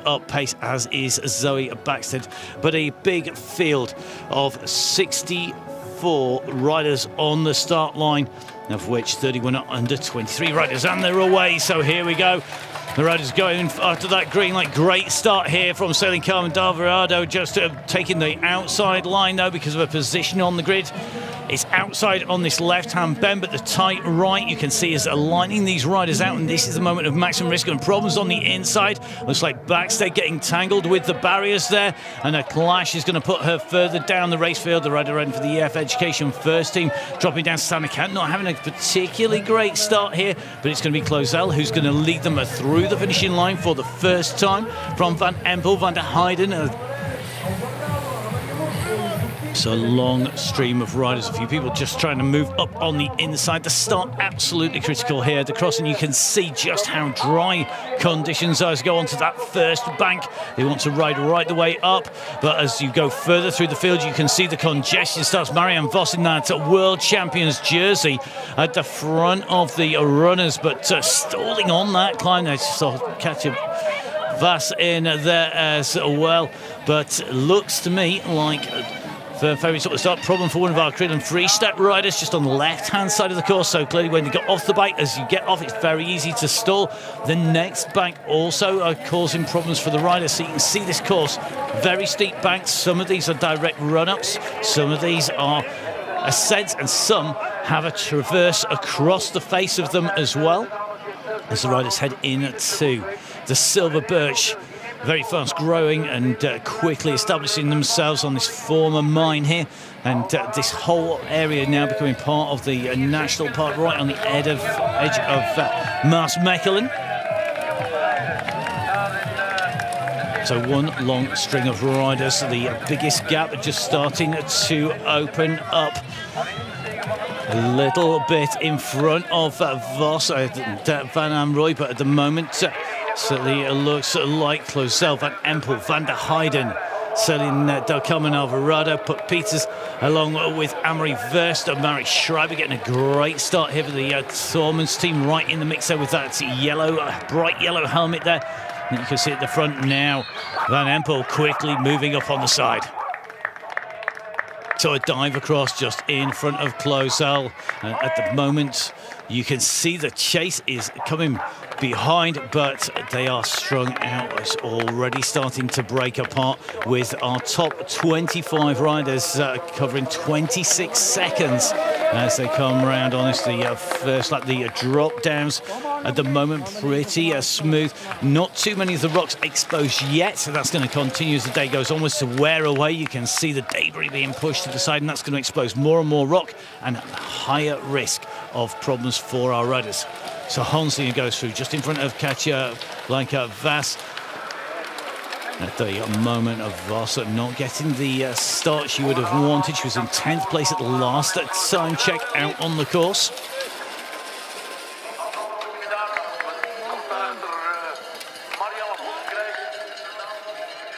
up pace, as is Zoe Baxted. But a big field of 64 riders on the start line, of which 31 are under 23 riders, and they're away. So here we go. The riders going after that green light. Great start here from Sailing Carmen Alvarado, just taking the outside line though because of her position on the grid. It's outside on this left-hand bend, but the tight right you can see is aligning these riders out, and this is the moment of maximum risk and problems on the inside. Looks like Baxter getting tangled with the barriers there, and a clash is going to put her further down the race field. The rider riding for the EF Education first team, dropping down to Samarkand, not having a particularly great start here, but it's going to be Closel who's going to lead them through the finishing line for the first time from Van Empel, Van der Heijden. It's a long stream of riders, a few people just trying to move up on the inside. The start absolutely critical here. The crossing, you can see just how dry conditions are as you go onto that first bank. They want to ride right the way up, but as you go further through the field, you can see the congestion starts. Marianne Vos in that World Champions jersey at the front of the runners, but stalling on that climb. They saw catch a Vass in there as well, but looks to me like favourites at the start. Problem for one of our Creedland free-step riders just on the left-hand side of the course, so clearly when they get off the bike, as you get off, it's very easy to stall. The next bank also causing problems for the riders, so you can see this course, very steep banks. Some of these are direct run-ups, some of these are ascents, and some have a traverse across the face of them as well, as the riders head into the Silver Birch. Very fast growing and quickly establishing themselves on this former mine here, and this whole area now becoming part of the national park right on the edge of Maasmechelen. So one long string of riders, the biggest gap just starting to open up a little bit in front of Vos and Van Amroy, but at the moment certainly it looks like Closel, Van Empel, Van der Heijden, Celine Del Carmen Alvarado, Put Peters along with Amory Verst and Mary Schreiber getting a great start here for the Thormans team, right in the mix there with that yellow, bright yellow helmet there. And you can see at the front now, Van Empel quickly moving up on the side. So a dive across just in front of Closel. At the moment, you can see the chase is coming behind, but they are strung out. It's already starting to break apart with our top 25 riders covering 26 seconds as they come round on this. The first lap, the drop downs at the moment pretty smooth. Not too many of the rocks exposed yet, so that's going to continue as the day goes on to wear away. You can see the debris being pushed to the side, and that's going to expose more and more rock and higher risk of problems for our riders. So Honslinger goes through just in front of Katja Blanca Vass. At the moment of Voss not getting the start she would have wanted. She was in 10th place at the last time check out on the course.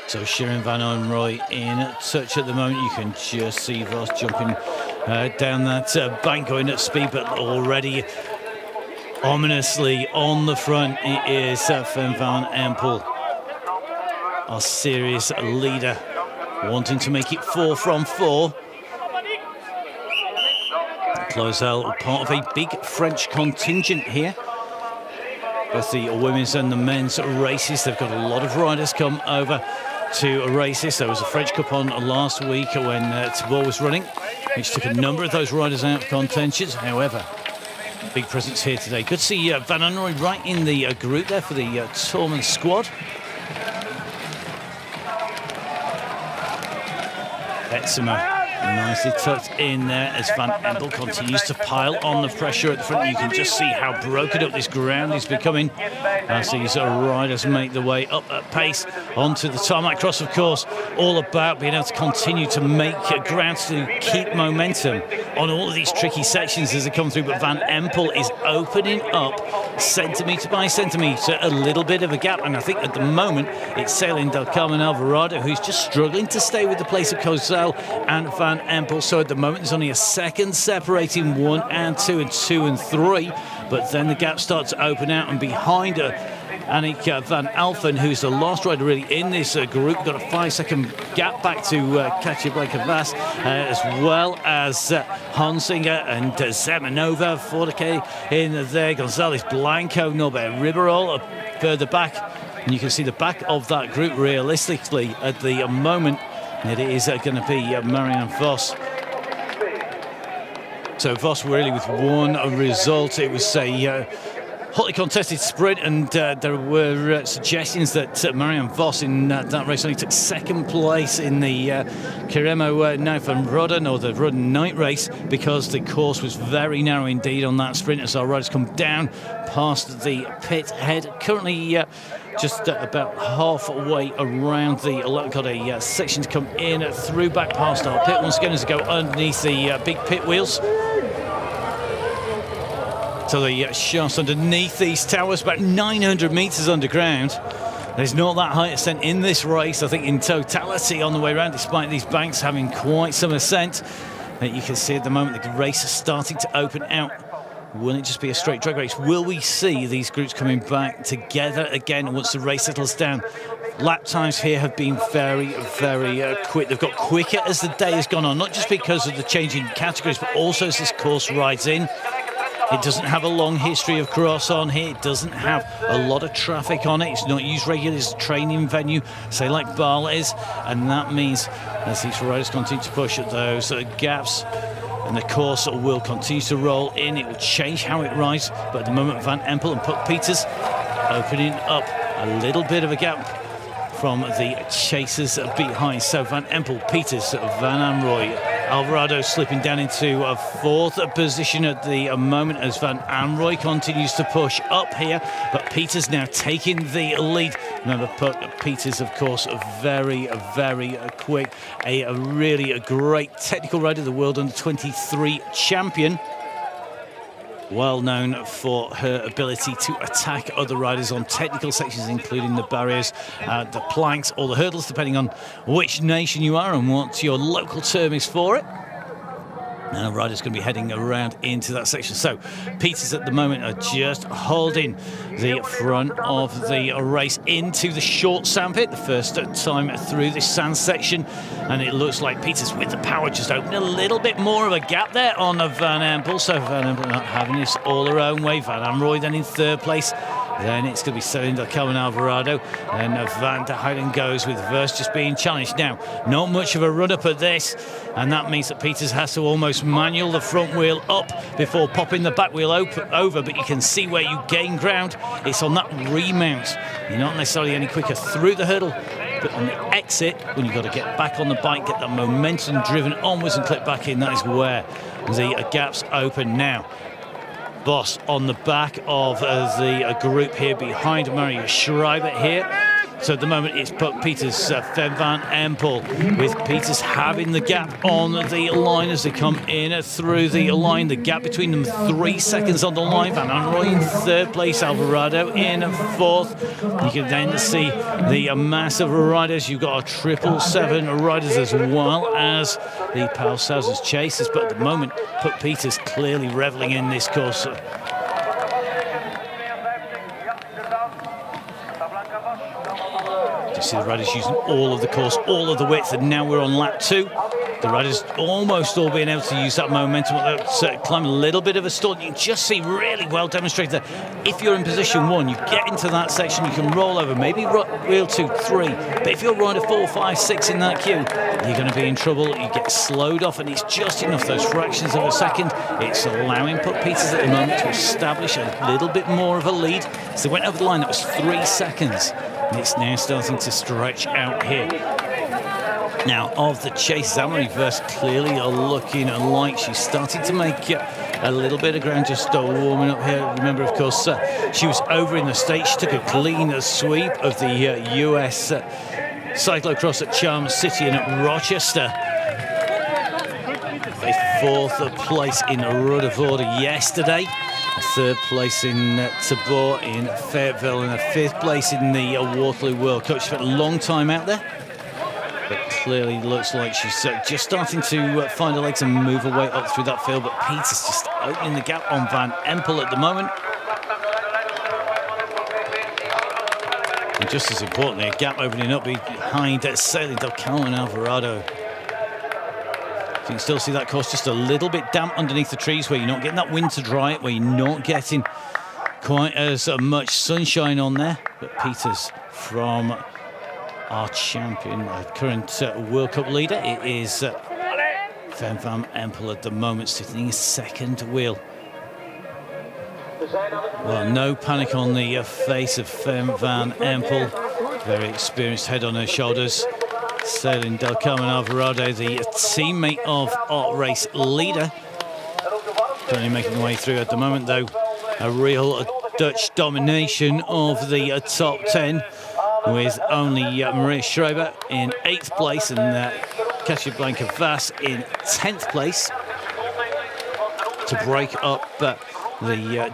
So Sharon Van Onroy in touch at the moment. You can just see Voss jumping down that bank, going at speed, but already ominously on the front it is Fem Van Empel, our serious leader, wanting to make it 4 from 4. Closel, part of a big French contingent here. Both the women's and the men's races, they've got a lot of riders come over to races. There was a French Cup on last week when Thibault was running, which took a number of those riders out of contentions. However, big presence here today. Good to see Van Unroy right in the group there for the Tormund squad. Betsema nicely tucked in there as Van Empel continues to pile on the pressure at the front. You can just see how broken up this ground is becoming as these riders make their way up at pace onto the tarmac cross. Of course, all about being able to continue to make ground to keep momentum on all of these tricky sections as they come through. But Van Empel is opening up centimetre by centimetre, a little bit of a gap. And I think at the moment it's Celine Del Carmen Alvarado who's just struggling to stay with the place of Closel and Van Empel. So at the moment there's only a second separating 1 and 2 and 2 and 3, but then the gap starts to open out, and behind her Annick van Alphen, who's the last rider really in this group. Got a 5-second gap back to Katja Bleker-Vas, as well as Hansinger and Zemanova. Forteke in there, Gonzalez Blanco, Norbert Ribeirol further back. And you can see the back of that group realistically at the moment. It is going to be Marianne Vos. So Vos really with one result. It was a hotly contested sprint, and there were suggestions that Marianne Vos in that race only took second place in the Kiremo Night van Rodden, or the Rodden Night race, because the course was very narrow indeed on that sprint as our riders come down past the pit head. Currently just about halfway around the got a section to come in through back past our pit once again as they go underneath the big pit wheels. So the shafts underneath these towers, about 900 metres underground. There's not that high ascent in this race, I think, in totality on the way around, despite these banks having quite some ascent. You can see at the moment the race is starting to open out. Will it just be a straight drag race? Will we see these groups coming back together again once the race settles down? Lap times here have been very, very quick. They've got quicker as the day has gone on, not just because of the change in categories, but also as this course rides in. It doesn't have a long history of cross on here. It doesn't have a lot of traffic on it. It's not used regularly as a training venue, say like Basel is. And that means as these riders continue to push at those gaps, and the course will continue to roll in. It will change how it rides. But at the moment, Van Empel and Puck Peters opening up a little bit of a gap from the chasers behind. So Van Empel, Peters, Van Anrooy, Alvarado slipping down into a fourth position at the moment as Van Anrooy continues to push up here, but Peters now taking the lead. Remember, Peters, of course, very, very quick. A really great technical rider, the World Under-23 champion. Well known for her ability to attack other riders on technical sections, including the barriers, the planks, or the hurdles, depending on which nation you are and what your local term is for it. And the rider's going to be heading around into that section. So Peters at the moment are just holding the front of the race into the short sandpit, the first time through this sand section. And it looks like Peters with the power just opened a little bit more of a gap there on Van Empel. So Van Empel not having this all her own way. Van Anrooy then in third place. Then it's going to be Celine del Carmen Alvarado. And Van der Heyden goes with Verse just being challenged. Now, not much of a run-up at this. And that means that Peters has to almost manual the front wheel up before popping the back wheel over. But you can see where you gain ground. It's on that remount. You're not necessarily any quicker through the hurdle. But on the exit, when you've got to get back on the bike, get that momentum driven onwards and clip back in, that is where the gaps open now. Boss on the back of the group here behind Maria Schreiber here. So at the moment it's Puck Peters, Van Empel, with Peters having the gap on the line as they come in through the line. The gap between them 3 seconds on the line. Van Anrooy in third place, Alvarado in fourth. You can then see the mass of riders. You've got a 777 riders as well as the Paulshausen's chasers. But at the moment, Puck Peters clearly reveling in this course. You see the riders using all of the course, all of the width, and now we're on lap 2. The riders almost all being able to use that momentum, climb a little bit of a stall. You can just see really well demonstrated that if you're in position 1, you get into that section, you can roll over, maybe wheel 2, 3. But if you're rider 4, 5, 6 in that queue, you're going to be in trouble. You get slowed off, and it's just enough, those fractions of a second. It's allowing Puck Peters at the moment to establish a little bit more of a lead. So they went over the line, that was 3 seconds. And it's now starting to stretch out here. Now, of the chase, Verse clearly are looking like she's starting to make a little bit of ground, just warming up here. Remember, of course, she was over in the States. She took a clean sweep of the US Cyclocross at Charm City and at Rochester. A 4th place in Ruddervoorde yesterday. A 3rd place in Tabor in Fayetteville, and a 5th place in the Waterloo World Cup. She spent a long time out there, but clearly looks like she's just starting to find her legs and move her way up through that field. But Peters just opening the gap on Van Empel at the moment. just as importantly, a gap opening up behind Sailing Del Carmen and Alvarado. You can still see that course just a little bit damp underneath the trees, where you're not getting that wind to dry it, where you're not getting quite as much sunshine on there. But Peters from our champion, current World Cup leader, it is Fem van Empel at the moment, sitting in second wheel. Well, no panic on the face of Fem van Empel. Very experienced head on her shoulders. Sailing Del Carmen Alvarado, the teammate of our race leader. Currently making the way through at the moment, though. A real Dutch domination of the top 10, with only Maria Schreiber in 8th place and Kasia Blanca Vass in 10th place to break up the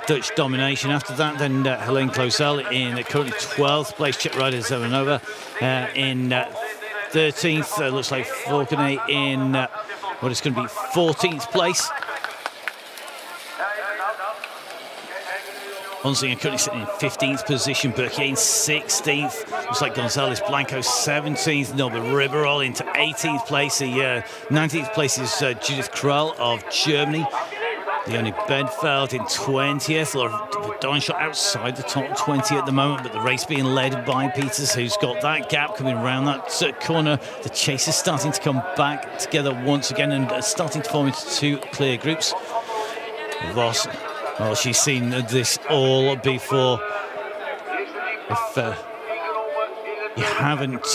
Dutch domination. After that, then Helene Clausel in currently 12th place. Czech rider Zemanova in 13th. Looks like Falconet in what is going to be 14th place. Onsinger currently sitting in 15th position. Berkier in 16th. Looks like Gonzalez Blanco 17th. Norbert Riberol into 18th place. The 19th place is Judith Krall of Germany. Leonie Bedfeld in 20th. Laura Donshot outside the top 20 at the moment, but the race being led by Peters, who's got that gap coming around that corner. The chase is starting to come back together once again and starting to form into two clear groups. Voss, well, she's seen this all before. If you haven't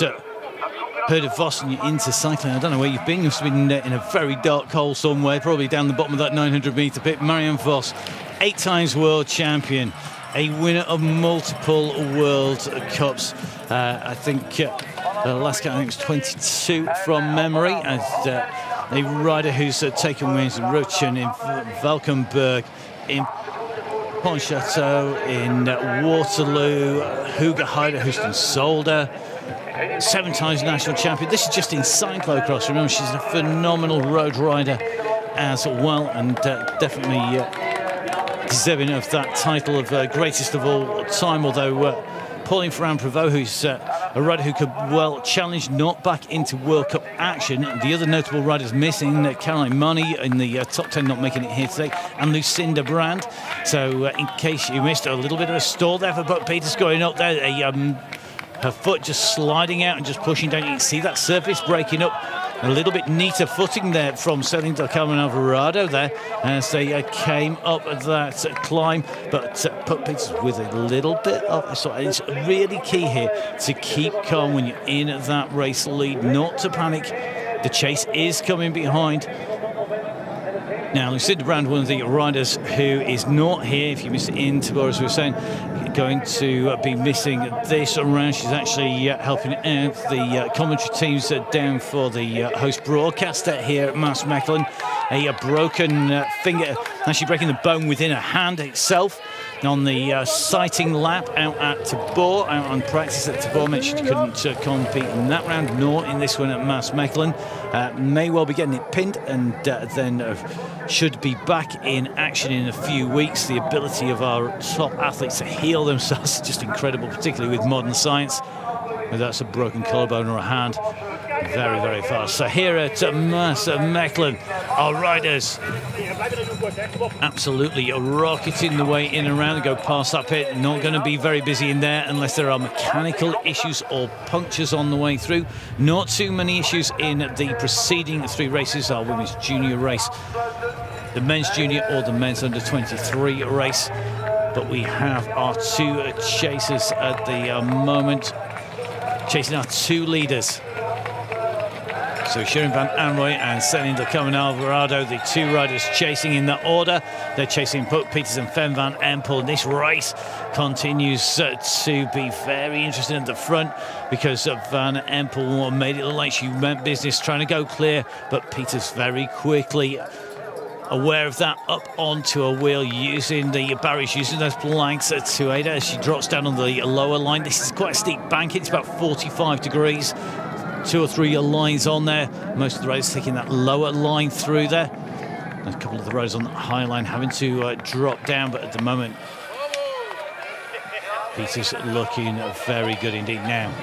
heard of Voss and you're into cycling, I don't know where you've been. You've been in a very dark hole somewhere, probably down the bottom of that 900-metre pit. Marianne Voss, 8 times world champion, a winner of multiple World Cups. I think last count, I think it was 22 from memory. And a rider who's taken wins in Rutschen, in Valkenburg, in Pontchâteau, in Waterloo, Hugo Heider, Houston Solder. 7 times national champion. This is just in cyclocross. Remember, she's a phenomenal road rider as well, and definitely deserving of that title of greatest of all time. Although Pauline Ferrand-Prévot, who's a rider who could well challenge, not back into World Cup action. The other notable riders missing, Caroline Money in the top 10, not making it here today, and Lucinda Brand. So in case you missed a little bit of a stall there for Buck Peters going up there, her foot just sliding out and just pushing down. You can see that surface breaking up. A little bit neater footing there from Sailing Del Carmen Alvarado there as they came up that climb. But Puck Peters with a little bit of... So it's really key here to keep calm when you're in that race lead, not to panic. The chase is coming behind. Now, Lucinda Brand, one of the riders who is not here, if you missed it in Tabor, as we were saying, going to be missing this round. She's actually helping out the commentary teams down for the host broadcaster here at Maasmechelen. A broken finger, actually breaking the bone within her hand itself. On the sighting lap out at Tabor, out on practice at Tabor, meant she couldn't compete in that round, nor in this one at Maasmechelen. May well be getting it pinned, and then should be back in action in a few weeks. The ability of our top athletes to heal themselves is just incredible, particularly with modern science. Whether that's a broken collarbone or a hand, very, very fast. So here at Maasmechelen, our riders absolutely rocketing the way in and around and go past that pit. Not going to be very busy in there unless there are mechanical issues or punctures on the way through. Not too many issues in the preceding 3 races. Our women's junior race, the men's junior or the men's under 23 race. But we have our 2 chasers at the moment, chasing our 2 leaders. So Sharon Van Anrooy and Sailing Del Carmen Alvarado, the 2 riders chasing in that order. They're chasing Puck Peters and Fem van Empel. This race continues to be very interesting at the front because Van Empel made it look like she meant business trying to go clear, but Peters very quickly aware of that, up onto a wheel, using the barriers, using those planks to aid her as she drops down on the lower line. This is quite a steep bank. It's about 45 degrees. 2 or 3 lines on there. Most of the riders taking that lower line through there. And a couple of the riders on the high line having to drop down, but at the moment Peters looking very good indeed now.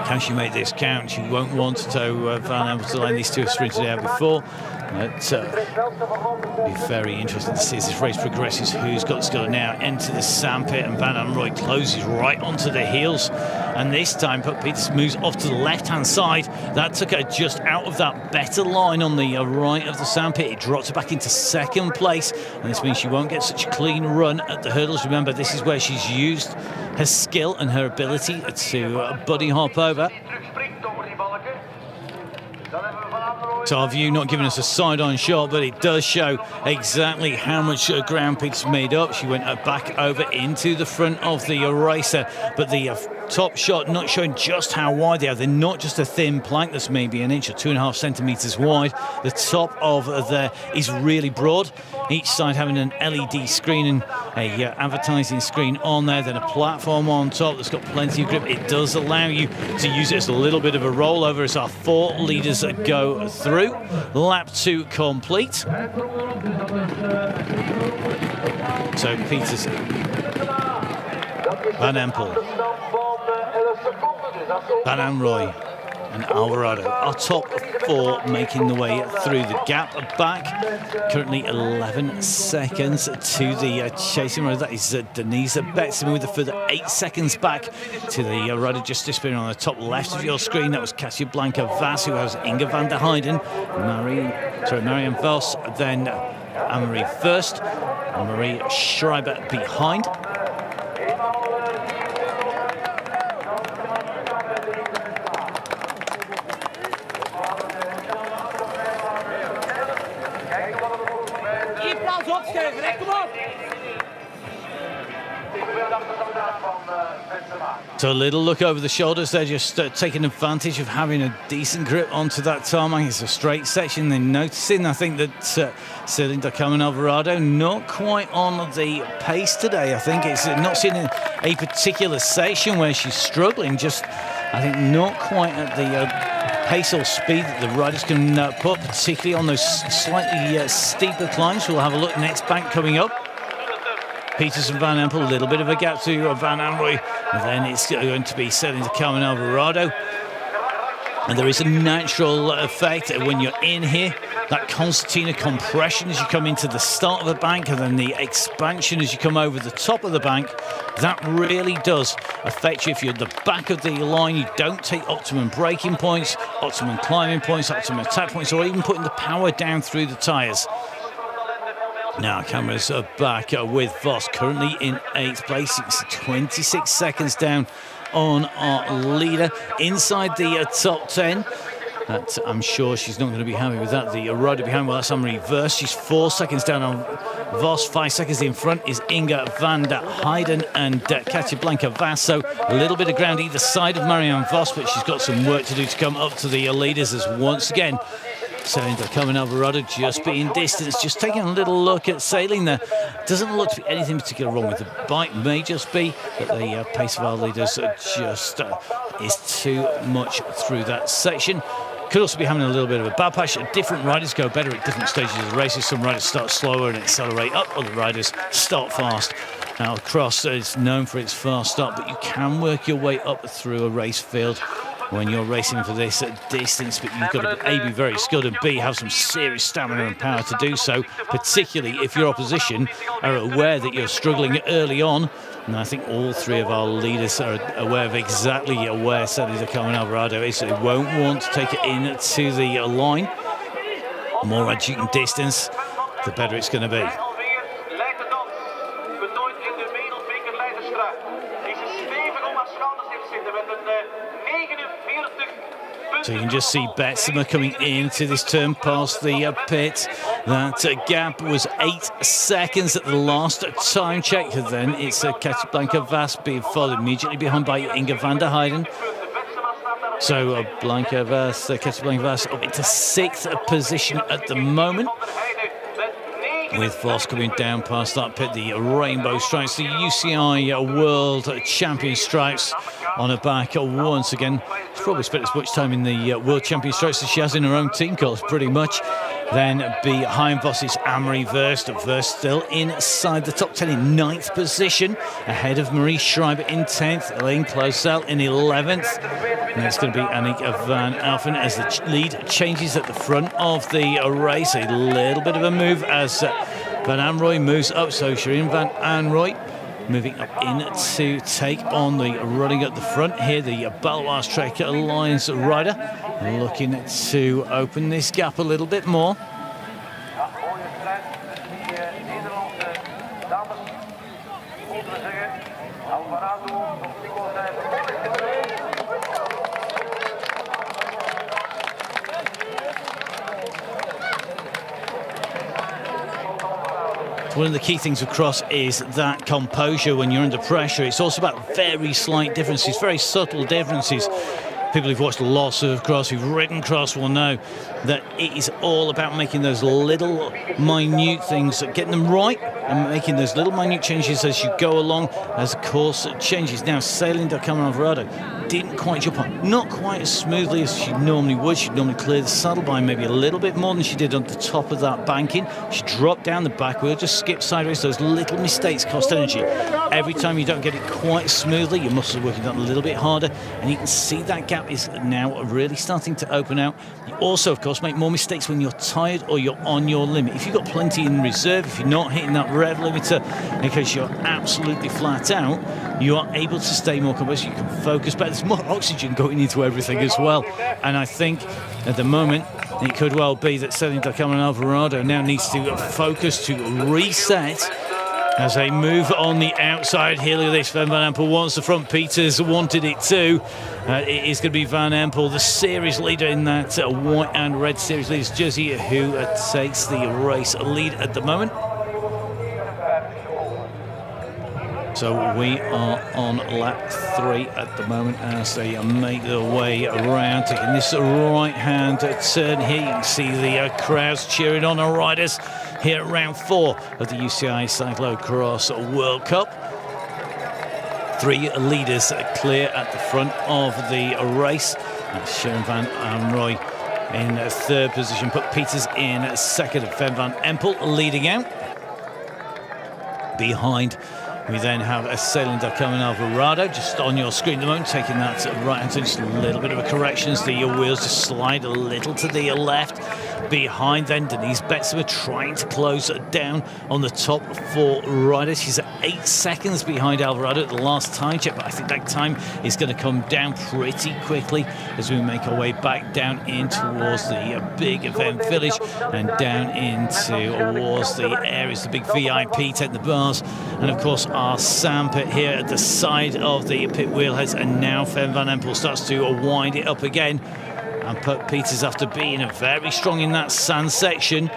Can she make this count? She won't want to Van Empel to line. These two have sprinted out before. But be very interesting to see as this race progresses who's got the skill now. Enter the sandpit, and Van Anrooy closes right onto the heels. And this time, Peters moves off to the left-hand side. That took her just out of that better line on the right of the sandpit. It dropped her back into second place, and this means she won't get such a clean run at the hurdles. Remember, this is where she's used her skill and her ability to buddy hop over. So our view not giving us a side-on shot, but it does show exactly how much ground Peters made up. She went back over into the front of the racer, but the top shot not showing just how wide they are. They're not just a thin plank that's maybe an inch or 2.5 centimetres wide. The top of there is really broad. Each side having an LED screen and a advertising screen on there, then a platform on top that's got plenty of grip. It does allow you to use it as a little bit of a rollover as our 4 leaders go through. Lap 2 complete. So Peters, Van Empel, Van Anrooy and Alvarado, our top 4 making the way through the gap back. Currently 11 seconds to the chasing rider. That is Denise Betsema with a further 8 seconds back to the rider just disappearing on the top left of your screen. That was Casablanca Vas, who has Inge van der Heijden, Marianne Vos, then Anne-Marie first, Anne-Marie Schreiber behind. So a little look over the shoulders. They're just taking advantage of having a decent grip onto that tarmac. It's a straight section. They're noticing, I think, that Celine Carmen Alvarado not quite on the pace today. I think it's not seeing a particular section where she's struggling. Just, I think, not quite at the pace or speed that the riders can put, particularly on those slightly steeper climbs. We'll have a look next bank coming up. Peters and Van Empel, a little bit of a gap to Van Anrooy, and then it's going to be selling to Carmen Alvarado. And there is a natural effect when you're in here, that concertina compression as you come into the start of the bank, and then the expansion as you come over the top of the bank. That really does affect you. If you're at the back of the line, you don't take optimum braking points, optimum climbing points, optimum attack points, or even putting the power down through the tyres. Now cameras are back with Vos currently in 8th place. It's 26 seconds down on our leader inside the top 10. That, I'm sure she's not going to be happy with that. The rider behind, well, that's Anne-Marie Verse. She's 4 seconds down on Vos. 5 seconds in front is Inge van der Heijden and Casablanca Vas. So a little bit of ground either side of Marianne Vos, but she's got some work to do to come up to the leaders as once again Celine Carmen Alvarado just being distanced, just taking a little look at sailing there. Doesn't look to be anything particular wrong with the bike, may just be that the pace of our leaders just is too much through that section. Could also be having a little bit of a bad patch. Different riders go better at different stages of the races. Some riders start slower and accelerate up, other riders start fast. Now, Cross is known for its fast start, but you can work your way up through a race field when you're racing for this distance, but you've got to A, be very skilled, and B, have some serious stamina and power to do so, particularly if your opposition are aware that you're struggling early on. And I think all 3 of our leaders are aware of exactly where Celine Carmen Alvarado is, so they won't want to take it into the line. The more adjacent distance, the better it's going to be. So you can just see Betsema coming into this turn past the pit. That gap was 8 seconds at the last time check. Then it's Casablanca Vas being followed immediately behind by Inge van der Heijden. So Casablanca Vas up into 6th position at the moment, with Vos coming down past that pit, the rainbow stripes, the UCI World Champion stripes on her back once again. She's probably spent as much time in the World Champion stripes as she has in her own team cars, pretty much. Then behind Vos is Anne-Marie Verst. Verst still inside the top 10 in 9th position, ahead of Marie Schreiber in 10th, Elaine Clausel in 11th. And it's going to be Annick van Alphen as the lead changes at the front of the race. A little bit of a move as Van Anrooy moves up. So Shireen Van Anrooy moving up in to take on the running at the front here. The Baloise Trek Alliance rider looking to open this gap a little bit more. One of the key things with cross is that composure when you're under pressure. It's also about very slight differences, very subtle differences. People who've watched lots of cross, who've ridden cross, will know that it is all about making those little minute things, getting them right and making those little minute changes as you go along, as the course changes. Now, Céline Alvarado didn't quite jump on, not quite as smoothly as she normally would. She'd normally clear the saddle by maybe a little bit more than she did on the top of that banking. She dropped down the back wheel, just skipped sideways. Those little mistakes cost energy. Every time you don't get it quite smoothly, your muscles are working a little bit harder, and you can see that gap is now really starting to open out. You also, of course, make more mistakes when you're tired or you're on your limit. If you've got plenty in reserve, if you're not hitting that rev limiter because you're absolutely flat out, you are able to stay more composed. You can focus better. There's more oxygen going into everything as well. And I think at the moment, it could well be that Céline Alvarado now needs to focus to reset as they move on the outside here. Look at this, Van Empel wants the front. Peters wanted it too. It is going to be Van Empel, the series leader in that white and red series leaders jersey, who takes the race lead at the moment. So we are on lap 3 at the moment as they make their way around, taking this right-hand turn here. You can see the crowds cheering on our riders here at round 4 of the UCI Cyclocross World Cup. 3 leaders clear at the front of the race. That's Sharon Van Anrooy in 3rd position, put Peters in 2nd, and Van Empel leading out. Behind, we then have Céline Alvarado just on your screen at the moment, taking that right-hand turn. Just a little bit of a correction as the wheels just slide a little to the left. Behind then, Denise Betzema trying to close down on the top 4 riders. She's at 8 seconds behind Alvarado at the last time check, but I think that time is going to come down pretty quickly as we make our way back down in towards the big event village and down into towards the areas, the big VIP tent, the bars, and of course our sand pit here at the side of the pit wheelheads. And now Van Empel starts to wind it up again and put Peters, after being very strong in that sand section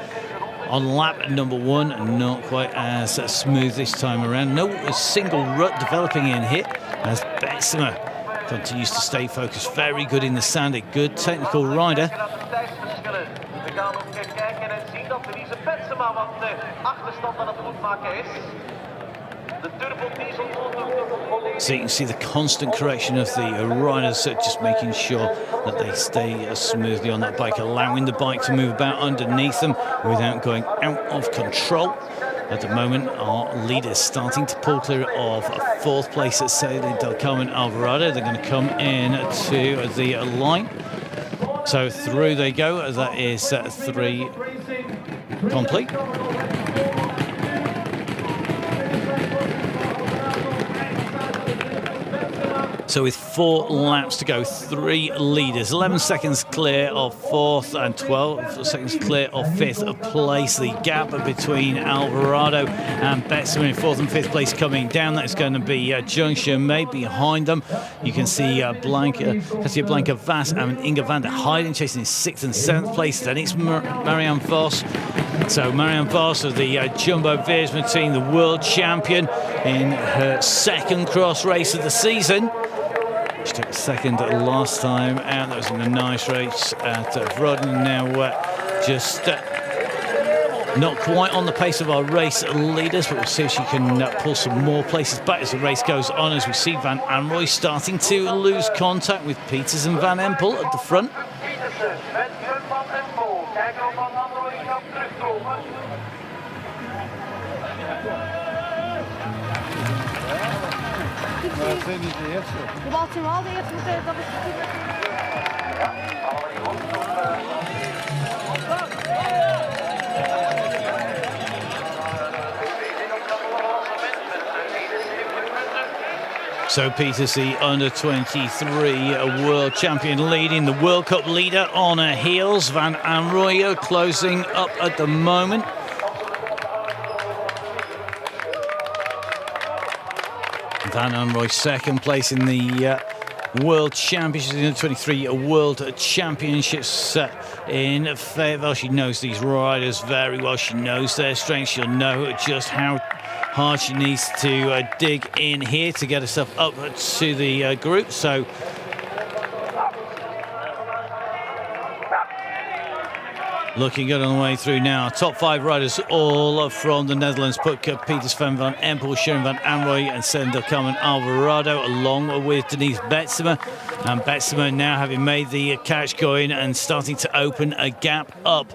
on lap number 1, not quite as smooth this time around. No single rut developing in here as Betzema continues to stay focused. Very good in the sand, a good technical rider. So you can see the constant correction of the riders, just making sure that they stay smoothly on that bike, allowing the bike to move about underneath them without going out of control. At the moment, our leaders starting to pull clear of 4th place at Céline Alvarado. They're going to come in to the line. So through they go. That is 3 complete. So with 4 laps to go, 3 leaders, 11 seconds clear of 4th and 12 seconds clear of 5th place. The gap between Alvarado and Betzema in 4th and 5th place coming down. That's going to be Junction May behind them. You can see Blanca Vass and Inga van der Heijden chasing in 6th and 7th place. Then it's Marianne Vos. So Marianne Vos of the Jumbo Visma team, the world champion in her 2nd cross race of the season. She took 2nd last time out. That was in a nice race at Vrodden. Now just not quite on the pace of our race leaders, but we'll see if she can pull some more places back as the race goes on, as we see Van Anrooy starting to lose contact with Peters and Van Empel at the front. Dat zijn niet de eerste. Je was toen wel de eerste moeten, dat is So Peters, the under-23 world champion, leading the World Cup leader on her heels. Van Anrooy closing up at the moment. Van Anrooy second place in the World Championships, in the 23 World Championships in Fayetteville. She knows these riders very well. She knows their strengths. She'll know just how hard she needs to dig in here to get herself up to the group. So looking good on the way through now. Top 5 riders all from the Netherlands. Putke, Peters, Van Empel, Sharon Van Anrooy and Sender Carmen Alvarado, along with Denise Betsema. And Betsema now having made the catch going and starting to open a gap up.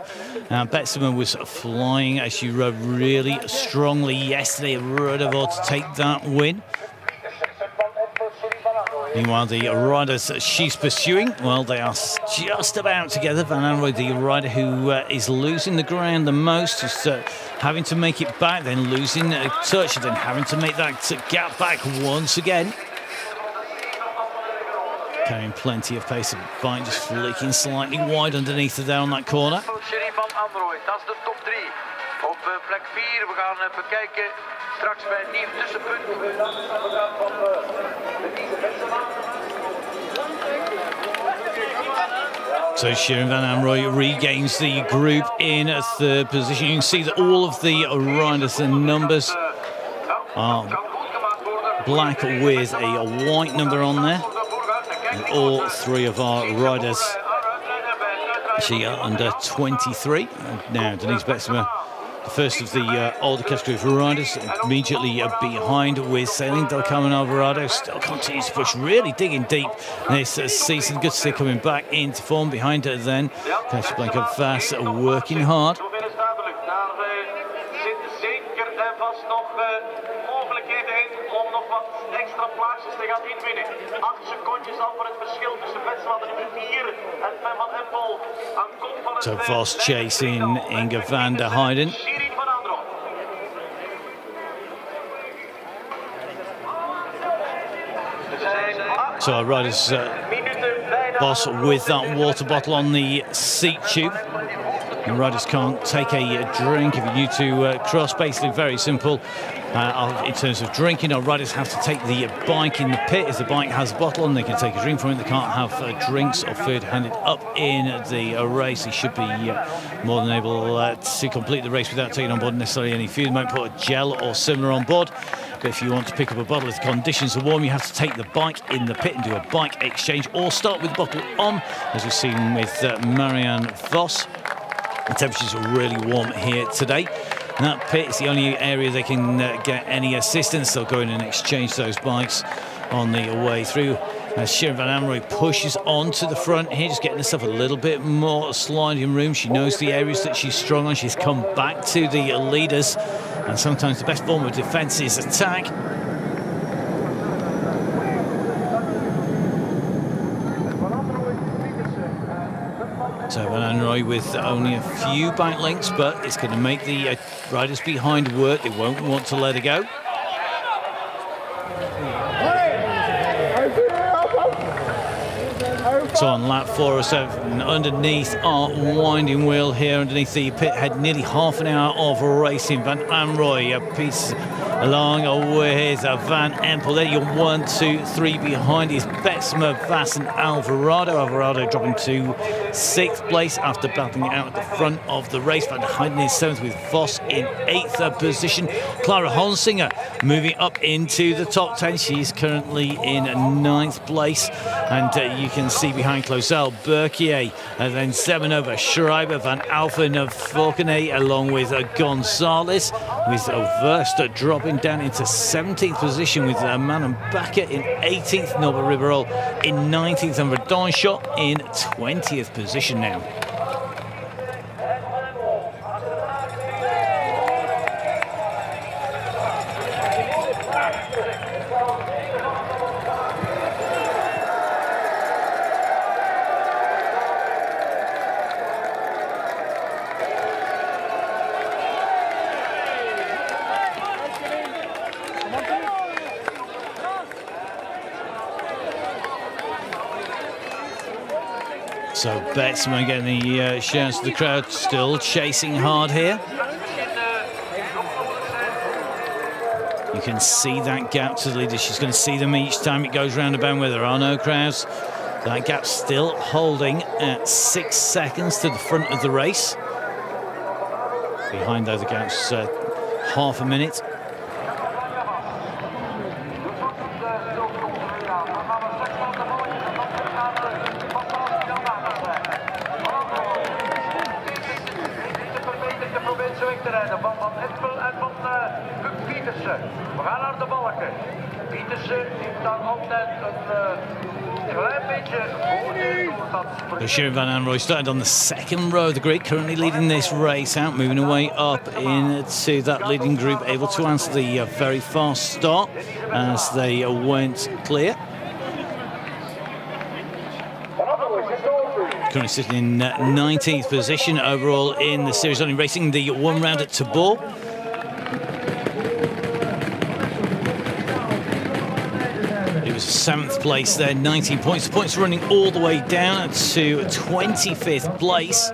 Betsema was flying as she rode really strongly yesterday at Rodeval to take that win. Meanwhile, the riders she's pursuing, well, they are just about together. Van Anrooy, the rider who is losing the ground the most, is having to make it back, then losing touch, and then having to make that gap back once again. Carrying plenty of pace, the bike just flicking slightly wide underneath her there on that corner. Van Anrooy, dat is de top 3. Op plek 4, we gaan even kijken straks bij het nieuwe tussenpunt. So Sharon Van Anrooy regains the group in a third position. You can see that all of the riders and numbers are black with a white number on there. And all 3 of our riders actually are under 23. Now Denise Betsema, the first of the older category of riders, immediately behind with Sailing Del Carmen Alvarado. Still continues to push, really digging deep this season. Good to see her coming back into form. Behind her then, Casablanca Vass working hard. So fast chasing Inge van der Heijden. So our riders boss with that water bottle on the seat tube. And riders can't take a drink if you're new to cross. Basically very simple. In terms of drinking, our riders have to take the bike in the pit. If the bike has a bottle on, they can take a drink from it. They can't have drinks or food handed up in the race. They should be more than able to complete the race without taking on board necessarily any food. They might put a gel or similar on board. But if you want to pick up a bottle, if the conditions are warm, you have to take the bike in the pit and do a bike exchange, or start with the bottle on, as we've seen with Marianne Vos. The temperatures are really warm here today. And that pit is the only area they can get any assistance. They'll go in and exchange those bikes on the way through. As Sharon Van Anrooy pushes on to the front here, just getting herself a little bit more sliding room. She knows the areas that she's strong on. She's come back to the leaders. And sometimes the best form of defence is attack. So Van Anrooy with only a few bike links, but it's going to make the riders behind work. They won't want to let her go. So on lap 407, underneath our winding wheel here, underneath the pit head, nearly half an hour of racing. Van Anrooy, a piece along with Van Empel. There you're 1, 2, 3 behind is Betsema, Vass and Alvarado. Alvarado dropping to 6th place after battling out at the front of the race. Van Heijden is 7th with Vos in 8th position. Clara Honsinger moving up into the top 10. She's currently in 9th place. And you can see behind Closel, Berkier, and then Semenova, Schreiber, Van Alphen, Falconet, along with Gonzalez, with Verst dropping down into 17th position with Manon Bakker in 18th, Norbert Ribeirol in 19th, and Verdonschot in 20th position now. So Betsma getting the shouts of the crowd, still chasing hard here. You can see that gap to the leader. She's going to see them each time it goes round the bend where there are no crowds. That gap still holding at 6 seconds to the front of the race. Behind, though, the gap's half a minute. We gaan naar de balken. Pietersen heeft daar altijd een klein beetje voordeel. Sharon Van Anrooy started on the second row of the grid, currently leading this race out, moving away up into that leading group, able to answer the very fast start as they went clear. Currently sitting in 19th position overall in the series, only racing the one round at Tabor. It was 7th place there, 19 points. The points running all the way down to 25th place.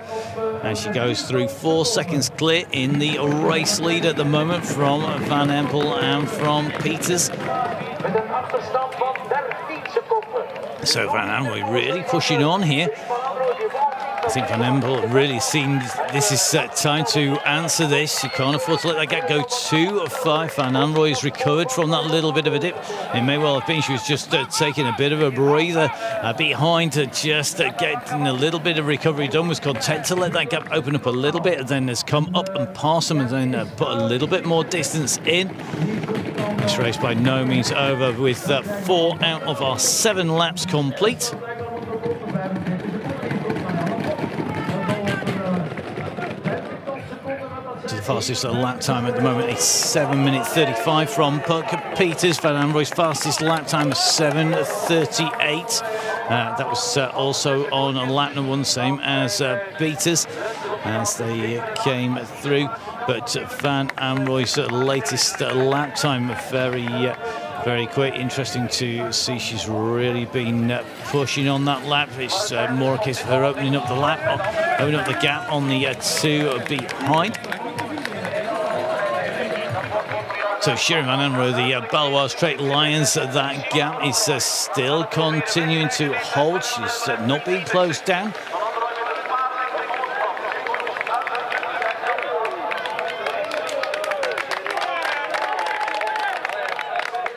And she goes through 4 seconds clear in the race lead at the moment from Van Empel and from Peters. So Van Anrooy really pushing on here. I think Van Empel really seen this is time to answer this. You can't afford to let that gap go too far. Van Anrooy has recovered from that little bit of a dip. It may well have been she was just taking a bit of a breather behind to just getting a little bit of recovery done. Was content to let that gap open up a little bit, and then has come up and past them and then put a little bit more distance in. This race by no means over with 4 out of our 7 laps complete. Fastest lap time at the moment is 7:35 from Peters. Van Anrooy's fastest lap time is 7:38. That was also on lap number 1, same as Peters as they came through. But Van Anrooy's latest lap time very quick. Interesting to see she's really been pushing on that lap. It's more a case of her opening up the gap on the 2 behind. So Sharon Van Anrooy, the Baloise Straight Lions, that gap is still continuing to hold. She's not being closed down.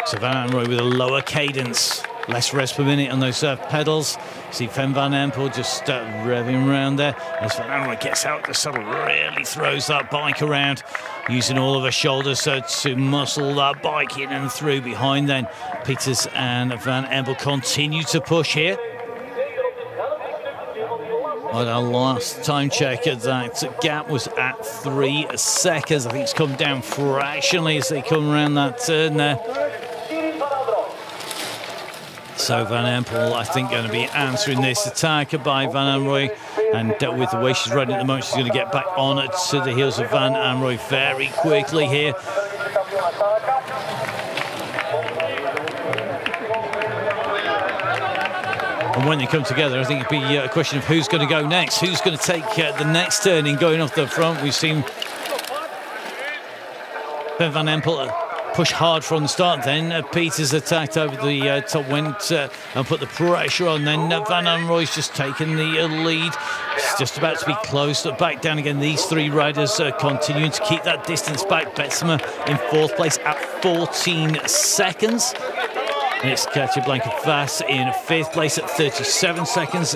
So Van Anrooy with a lower cadence, less rest per minute on those pedals. See Fem Van Empel just revving around there. As Van Anrooy gets out the saddle, really throws that bike around, using all of her shoulders to muscle that bike in and through. Behind then, Peters and Van Empel continue to push here. On our last time check, that gap was at 3 seconds. I think it's come down fractionally as they come around that turn there. So Van Empel, I think, going to be answering this attack by Van Anrooy. And with the way she's riding at the moment, she's going to get back on to the heels of Van Anrooy very quickly here. And when they come together, I think it'd be a question of who's going to go next. Who's going to take the next turn in going off the front. We've seen Van Empel push hard from the start, then Peters attacked over the top, went and put the pressure on, then Van Anrooy's just taken the lead. It's just about to be closed back down again. These 3 riders continuing to keep that distance back. Betsma in 4th place at 14 seconds. And it's Katja Blankenvaas in 5th place at 37 seconds.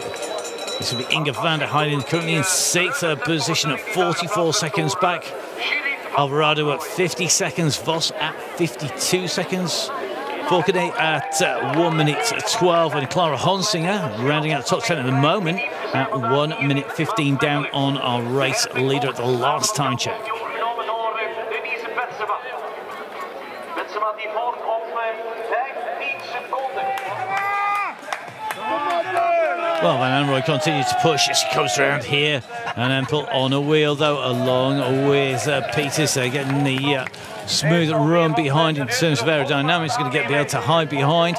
This will be Inge van der Heijden currently in 6th position at 44 seconds back. Alvarado at 50 seconds, Vos at 52 seconds, Forkade at 1 minute 12, and Clara Honsinger rounding out the top 10 at the moment at 1 minute 15 down on our race leader at the last time check. Well, Van Anrooy continues to push as she comes around here. And Empel on a wheel, though, along with Peters. They're getting the smooth run behind in terms of aerodynamics. Going to be able to hide behind.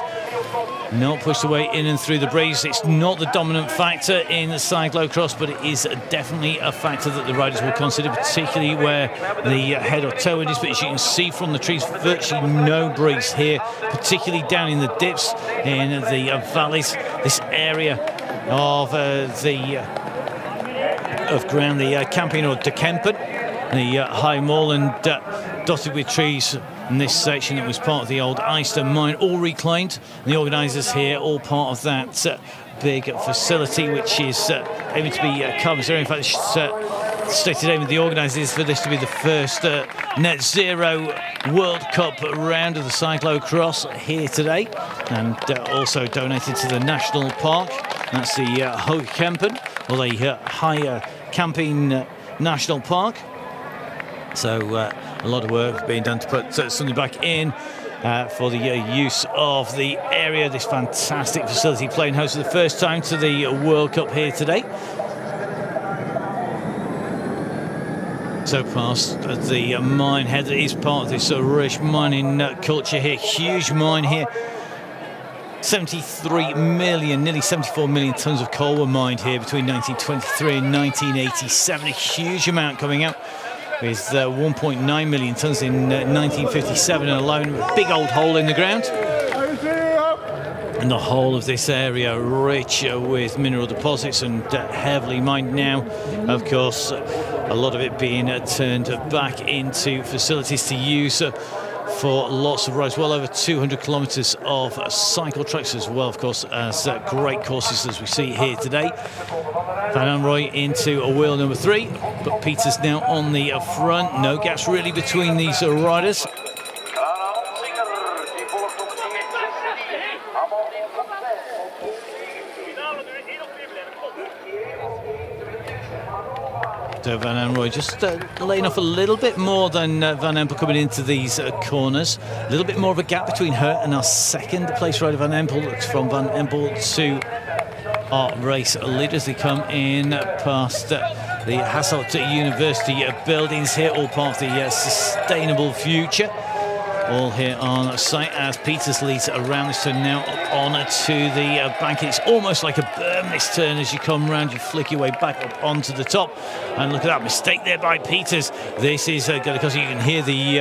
not pushed away in and through the breeze. It's not the dominant factor in cyclocross, but it is definitely a factor that the riders will consider, particularly where the head or tailwind is. But as you can see from the trees, virtually no breeze here, particularly down in the dips, in the valleys. This area of ground, the Camping or De Kempen, the high moorland dotted with trees. In this section that was part of the old Eyster mine, all reclaimed. And the organisers here, all part of that big facility, which is aiming to be carbon zero. In fact, the stated aim of the organisers is for this to be the first net zero World Cup round of the cyclocross here today, and also donated to the national park. That's the Hoge Kempen, or the Higher Camping National Park. So a lot of work being done to put something back in for the use of the area. This fantastic facility playing host for the first time to the World Cup here today. So past the mine head that is part of this rich mining culture here. Huge mine here. 73 million, nearly 74 million tons of coal were mined here between 1923 and 1987. A huge amount coming out, with 1.9 million tons in 1957 alone. A big old hole in the ground. And the whole of this area rich with mineral deposits and heavily mined now. Of course, a lot of it being turned back into facilities to use for lots of rides. Well over 200 kilometres of cycle tracks, as well, of course, as great courses as we see here today. Van Amroy into a wheel number 3, but Peters now on the front. No gaps really between these riders. So Van Amroy just laying off a little bit more than Van Empel coming into these corners. A little bit more of a gap between her and our second place rider, Van Empel. It's from Van Empel to our race leaders. They come in past the Hasselt University buildings here, all part of the sustainable future. All here on site as Peters leads around this turn, now up on to the bank. It's almost like a berm this turn. As you come round, you flick your way back up onto the top. And look at that mistake there by Peters. This is going to cause, you can hear the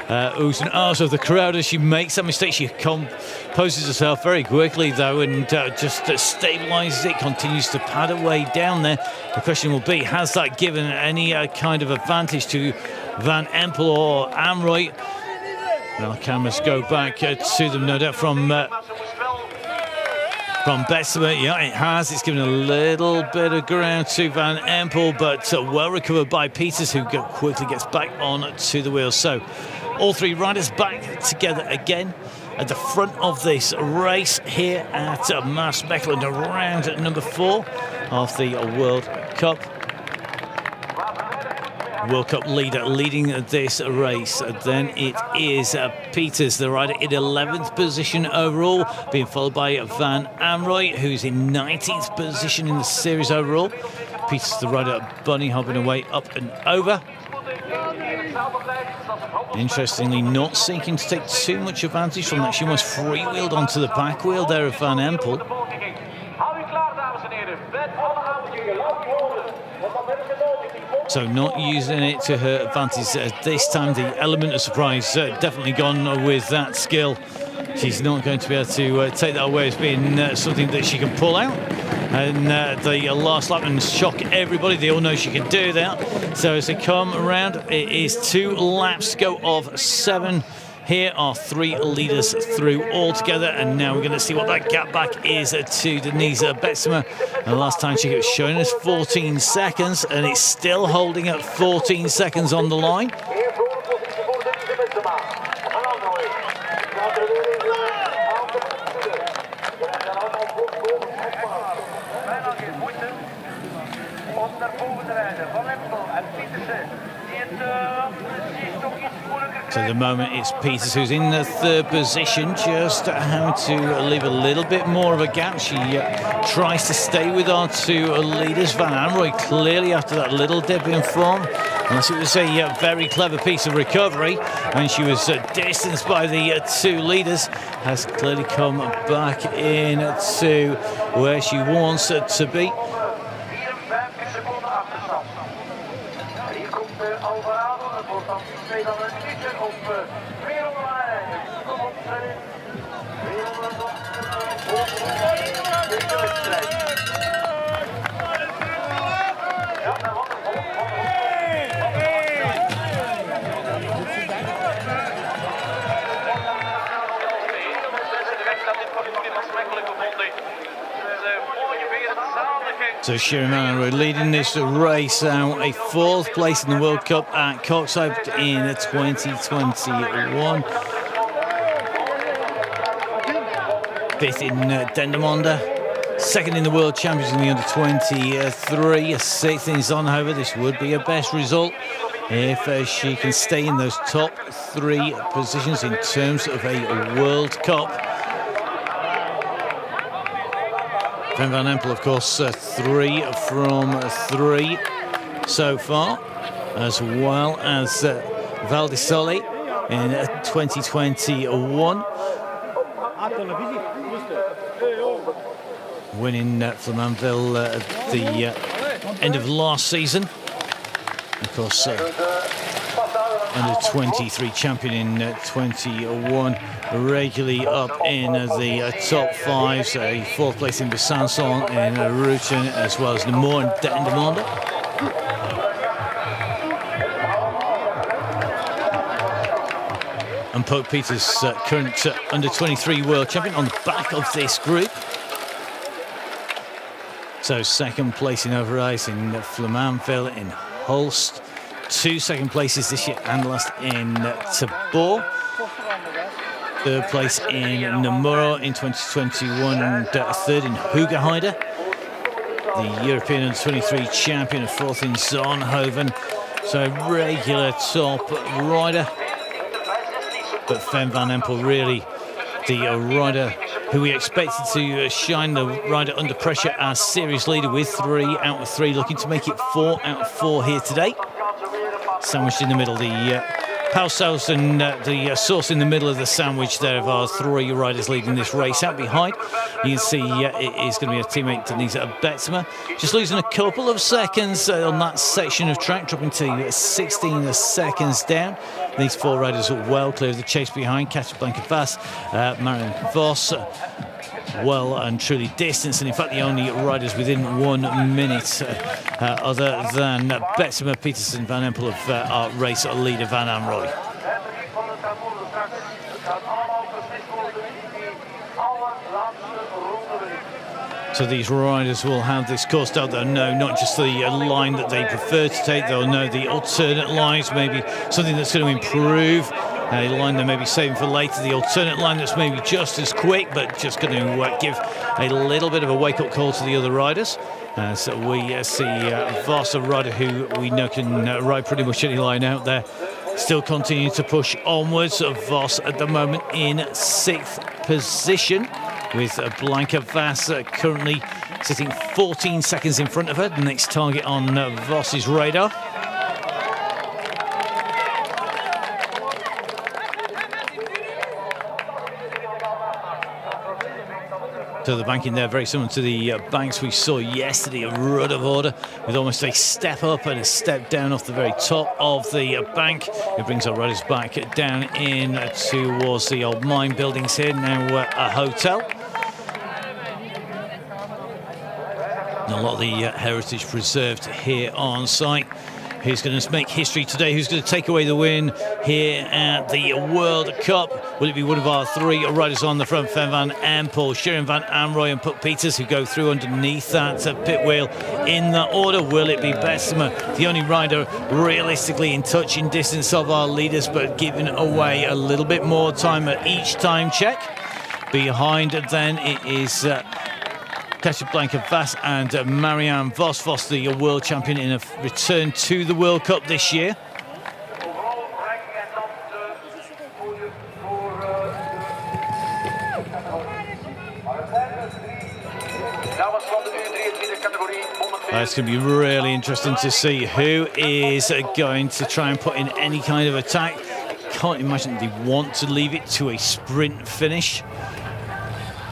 oohs and ahs of the crowd as she makes that mistake. She composes herself very quickly though, and just stabilises it, continues to pad away down there. The question will be, has that given any kind of advantage to Van Empel or Amroy? Well, cameras go back to them, no doubt, from Bessemer. Yeah, it has. It's given a little bit of ground to Van Empel, but well recovered by Peters, who quickly gets back on to the wheels. So all three riders back together again at the front of this race here at Maasmechelen, round number 4 of the World Cup. World Cup leader leading this race. Then it is Peters, the rider, in 11th position overall, being followed by Van Amroy, who's in 19th position in the series overall. Peters, the rider, bunny hopping away up and over. Interestingly, not seeking to take too much advantage from that. She almost freewheeled onto the back wheel there of Van Empel. So not using it to her advantage this time. The element of surprise definitely gone with that skill. She's not going to be able to take that away as being something that she can pull out. And the last lap and shock everybody. They all know she can do that. So as they come around, it is 2 laps to go of 7. Here are 3 leaders through altogether, and now we're going to see what that gap back is to Denise Bessemer. And the last time she was showing us 14 seconds, and it's still holding at 14 seconds on the line. So at the moment it's Peters who's in the 3rd position, just having to leave a little bit more of a gap. She tries to stay with our 2 leaders. Van Amroy clearly, after that little dip in form, Unless it was a very clever piece of recovery, and she was distanced by the two leaders, has clearly come back in to where she wants to be. 54 seconden achterstand. Hier komt Alvarado, het wordt dan twee dan een minuutje op 200 lijn. Kom op, 200 deze wedstrijd. Ja, en wat een volk. So Sharon Van leading this race out, a 4th place in the World Cup at Coxide in 2021. 5th in Dendermonde, 2nd in the World Championships in the under-23, 6th in Zonhoven. This would be her best result if she can stay in those top 3 positions in terms of a World Cup. Van Empel, of course, 3 from 3 so far, as well as Valdisoli in 2021. Winning Flamanville at the end of last season. Of course, under 23 champion in 21, regularly up in the top 5, so a 4th place in Besançon in Rutten, as well as Namur and Dendermonde. And Pope Peters, current under 23 world champion, on the back of this group. So 2nd place in Overijs, in Flamanville, in Hulst. 2 2nd places this year, and last in Tabor. 3rd place in Namur in 2021, and 3rd in Hoogerheide. The European under-23 champion, 4th in Zonhoven. So regular top rider. But Fem Van Empel really the rider who we expected to shine, the rider under pressure as series leader with 3 out of 3, looking to make it 4 out of 4 here today. Sandwiched in the middle, the power sauce and the sauce in the middle of the sandwich there of our 3 riders leading this race. Out behind, you can see it is going to be a teammate, Denise Betsema, just losing a couple of seconds on that section of track, dropping to 16 seconds down. These 4 riders are well clear of the chase behind. Katja Blankenvas, Marion Vos, well and truly distanced, and in fact the only riders within 1 minute other than Betsema, Peterson, Van Empel of our race leader Van Amroy. So these riders will have this course out. They'll know not just the line that they prefer to take, they'll know the alternate lines, maybe something that's going to improve. A line they may be saving for later, the alternate line that's maybe just as quick, but just going to give a little bit of a wake-up call to the other riders. So we see Voss, a rider who we know can ride pretty much any line out there, still continuing to push onwards. Voss at the moment in 6th position, with Blanca Vass currently sitting 14 seconds in front of her, the next target on Voss's radar. So the banking there very similar to the banks we saw yesterday, a run of order with almost a step up and a step down off the very top of the bank. It brings our riders back down in towards the old mine buildings here, now a hotel. And a lot of the heritage preserved here on site. Who's going to make history today? Who's going to take away the win here at the World Cup? Will it be one of our 3 riders on the front? Fem Van Empel, Sharon Van Amroy and Puck Peters, who go through underneath that pit wheel in that order. Will it be Betsema, the only rider realistically in touching distance of our leaders, but giving away a little bit more time at each time check? Behind then it is Katja Blankenvas and Marianne Vos. Vos, the world champion in a return to the World Cup this year. Dames van de U23 categorie, It's going to be really interesting to see who is going to try and put in any kind of attack. Can't imagine they want to leave it to a sprint finish.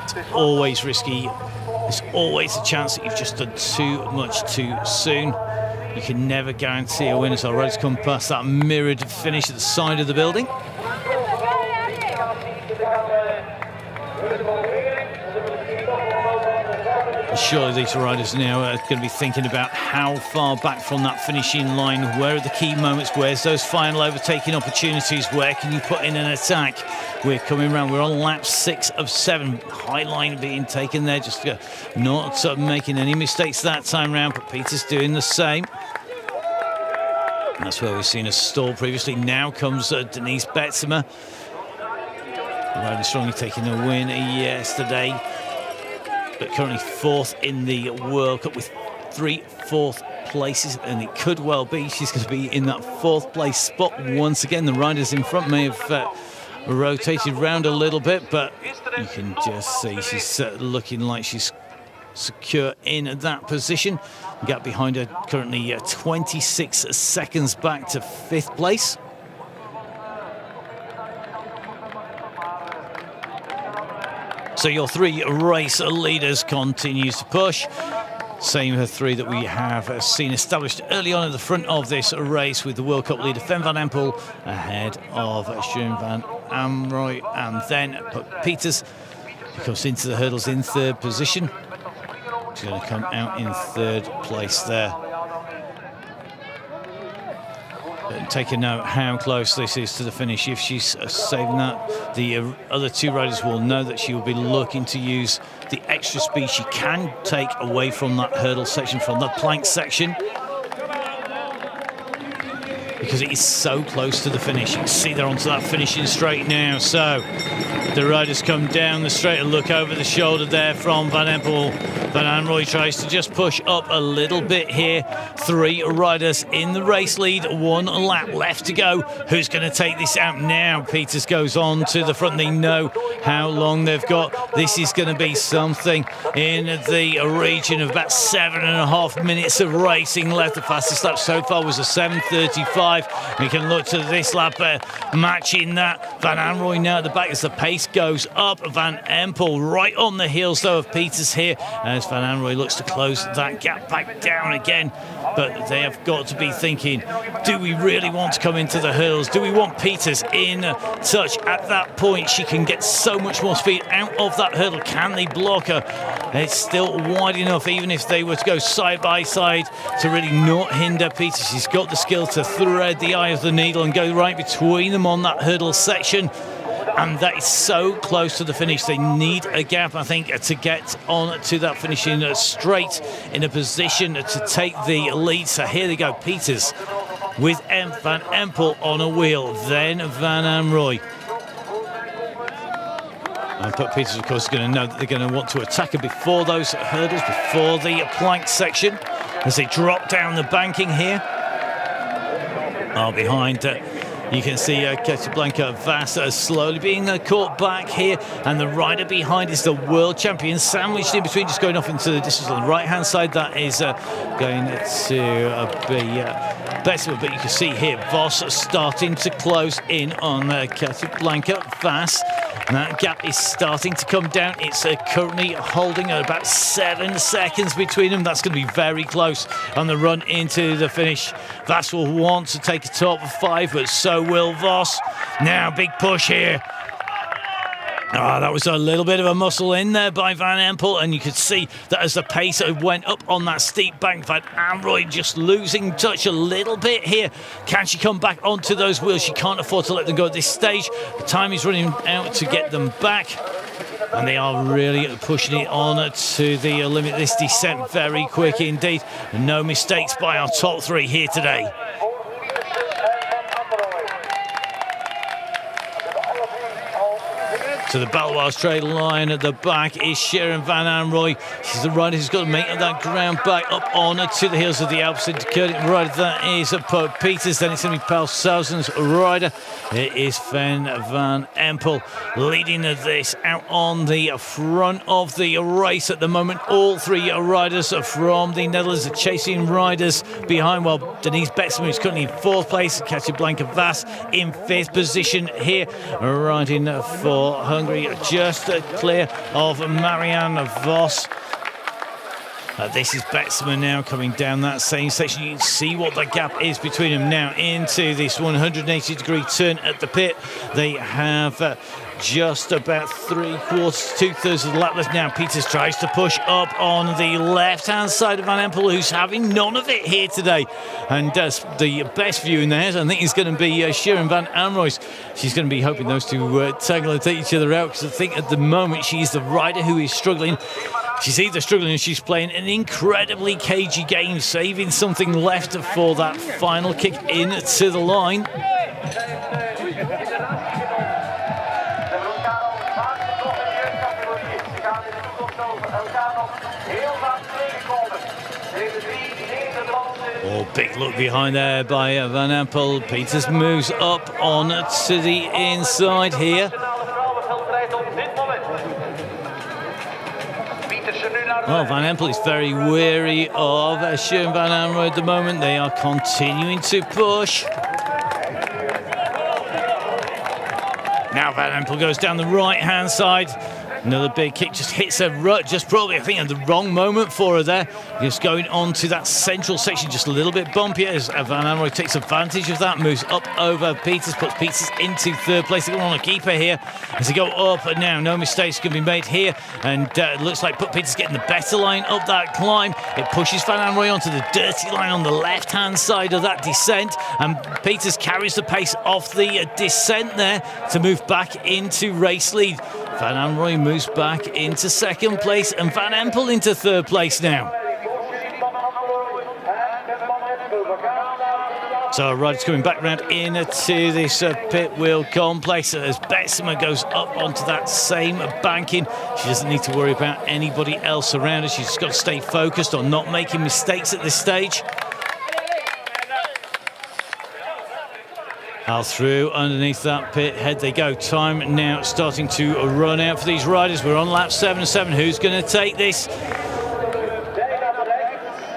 It's always risky. There's always a chance that you've just done too much too soon. You can never guarantee a winner. So riders come past that mirrored finish at the side of the building. Surely these riders now are going to be thinking about how far back from that finishing line, where are the key moments, where's those final overtaking opportunities, where can you put in an attack? We're coming around, we're on lap 6 of 7, high line being taken there, just not making any mistakes that time round, but Peter's doing the same. That's where we've seen a stall previously. Now comes Denise Betzemer. Rider strongly taking a win yesterday, but currently 4th in the World Cup with 3 4th places, and it could well be she's going to be in that 4th place spot once again. The riders in front may have rotated round a little bit, but you can just see she's looking like she's secure in that position. Gap behind her currently 26 seconds back to 5th place. So your 3 race leaders continues to push. Same with the 3 that we have seen established early on at the front of this race, with the World Cup leader Fem van Empel ahead of Schoen van Amroy, and then Peters comes into the hurdles in 3rd position. She's going to come out in 3rd place there. But take a note how close this is to the finish. If she's saving that, the other 2 riders will know that she will be looking to use the extra speed she can take away from that hurdle section, from the plank section, because it is so close to the finish. You can see they're onto that finishing straight now. So the riders come down the straight and look over the shoulder there from Van Empel. Van Amroy tries to just push up a little bit here. 3 riders in the race lead, 1 lap left to go. Who's going to take this out now? Peters goes on to the front. They know how long they've got. This is going to be something in the region of about 7.5 minutes of racing left. The fastest lap so far was a 7:35. We can look to this lap matching that. Van Amroy now at the back as the pace goes up. Van Empel right on the heels though of Peters here, as Van Amroy looks to close that gap back down again. But they have got to be thinking, do we really want to come into the hurdles? Do we want Peters in touch? At that point she can get so much more speed out of that hurdle. Can they block her? It's still wide enough, even if they were to go side by side, to really not hinder Peters. She's got the skill to thread the eye of the needle and go right between them on that hurdle section. And that is so close to the finish. They need a gap, I think, to get on to that finishing straight in a position to take the lead. So here they go, Peters with Van Empel on a wheel, then Van Amroy. But Peters, of course, is going to know that they're going to want to attack her before those hurdles, before the plank section, as they drop down the banking here. Behind you can see Casablanca Vass slowly being caught back here, and the rider behind is the world champion, sandwiched in between, just going off into the distance on the right-hand side. That is going to be Betzemer, but you can see here Voss starting to close in on Casablanca Vass. And that gap is starting to come down. It's currently holding at about 7 seconds between them. That's going to be very close on the run into the finish. Vass will want to take a top 5, but so will Voss. Now, big push here. That was a little bit of a muscle in there by Van Empel, and you could see that as the pace went up on that steep bank, Van Amroy just losing touch a little bit here. Can she come back onto those wheels? She can't afford to let them go at this stage. The time is running out to get them back, and they are really pushing it on to the limit. This descent very quick indeed. No mistakes by our top 3 here today. To the Balois straight line at the back is Sharon Van Anrooy. She's the rider who's got to make that ground back up on to the heels of the Alps Curling rider. That is Pope Peters. Then it's going to be Paul Sousen's rider. It is Sven Van Empel leading this out on the front of the race at the moment. All three riders from the Netherlands are chasing riders behind, while Denise Betsema is currently in 4th place. Katja Blanke-Vas in 5th position here, riding for Hungary, just clear of Marianne Vos. This is Betsema now coming down that same section. You can see what the gap is between them now into this 180-degree turn at the pit. They have just about 2/3 of the lap left now. Peters tries to push up on the left-hand side of Van Empel, who's having none of it here today. And the best view in there, I think, is going to be Sharon Van Anrooy. She's going to be hoping those two tangle and take each other out, because I think at the moment she's the rider who is struggling. She's either struggling or she's playing an incredibly cagey game, saving something left for that final kick in to the line. Oh, big look behind there by Van Empel. Peters moves up on to the inside here. Well, Van Empel is very wary of Sharon Van Anrooy at the moment. They are continuing to push. Now Van Empel goes down the right-hand side. Another big kick, just hits a rut, just probably, I think, at the wrong moment for her there. Just going on to that central section, just a little bit bumpy as Van Anrooy takes advantage of that, moves up over Peters, puts Peters into 3rd place. They're going to keep her here as they go up and now. No mistakes can be made here, and it looks like Peters getting the better line up that climb. It pushes Van Anrooy onto the dirty line on the left-hand side of that descent, and Peters carries the pace off the descent there to move back into race lead. Van Anrooy moves back into 2nd place, and Van Empel into 3rd place now. So riders coming back round into this pit wheel complex as Betsema goes up onto that same banking. She doesn't need to worry about anybody else around her. She's just got to stay focused on not making mistakes at this stage. Out through underneath that pit head they go. Time now starting to run out for these riders. We're on lap 7 and 7. Who's going to take this?